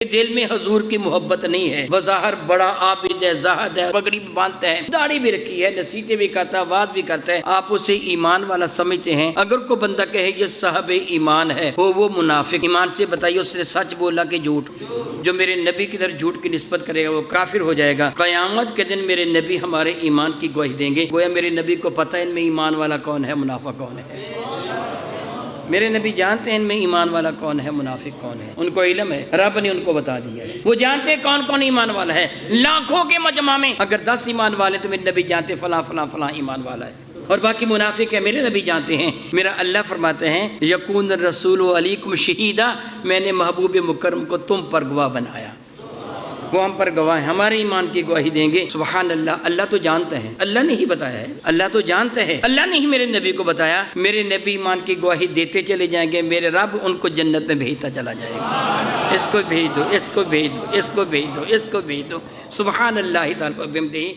دل میں حضور کی محبت نہیں ہے، بظاہر بڑا عابد ہے، زاہد ہے، پگڑی بھی باندھتا ہے، داڑھی بھی رکھی ہے، نصیحتیں بھی کرتا ہے، وعظ بھی کرتا ہے، آپ اسے ایمان والا سمجھتے ہیں۔ اگر کوئی بندہ کہے یہ صاحب ایمان ہے، وہ منافق۔ ایمان سے بتائیے اس نے سچ بولا کہ جھوٹ؟ جو میرے نبی کی طرف جھوٹ کی نسبت کرے گا وہ کافر ہو جائے گا۔ قیامت کے دن میرے نبی ہمارے ایمان کی گواہی دیں گے، گویا میرے نبی کو پتہ ہے ان میں ایمان والا کون ہے، منافق کون ہے۔ میرے نبی جانتے ہیں ان میں ایمان والا کون ہے، منافق کون ہے، ان کو علم ہے، رب نے ان کو بتا دیا ہے۔ وہ جانتے ہیں کون کون ایمان والا ہے۔ لاکھوں کے مجمع میں اگر 10 ایمان والے تو میرے نبی جانتے فلاں فلاں فلاں ایمان والا ہے، اور باقی منافق ہے میرے نبی جانتے ہیں۔ میرا اللہ فرماتے ہیں یکون الرسول علیکم شہیدا، میں نے محبوب مکرم کو تم پر گواہ بنایا، وہ ہم پر گواہ ہیں، ہمارے ایمان کی گواہی دیں گے۔ سبحان اللہ، اللہ تو جانتا ہے، اللہ نے ہی بتایا ہے، اللہ تو جانتا ہے، اللہ نے ہی میرے نبی کو بتایا۔ میرے نبی ایمان کی گواہی دیتے چلے جائیں گے، میرے رب ان کو جنت میں بھیجتا چلا جائے گا۔ اس کو بھیج دو، اس کو بھیج دو، اس کو بھیج دو، اس کو بھیج دو۔ سبحان اللہ تعالیٰ بحمدہ۔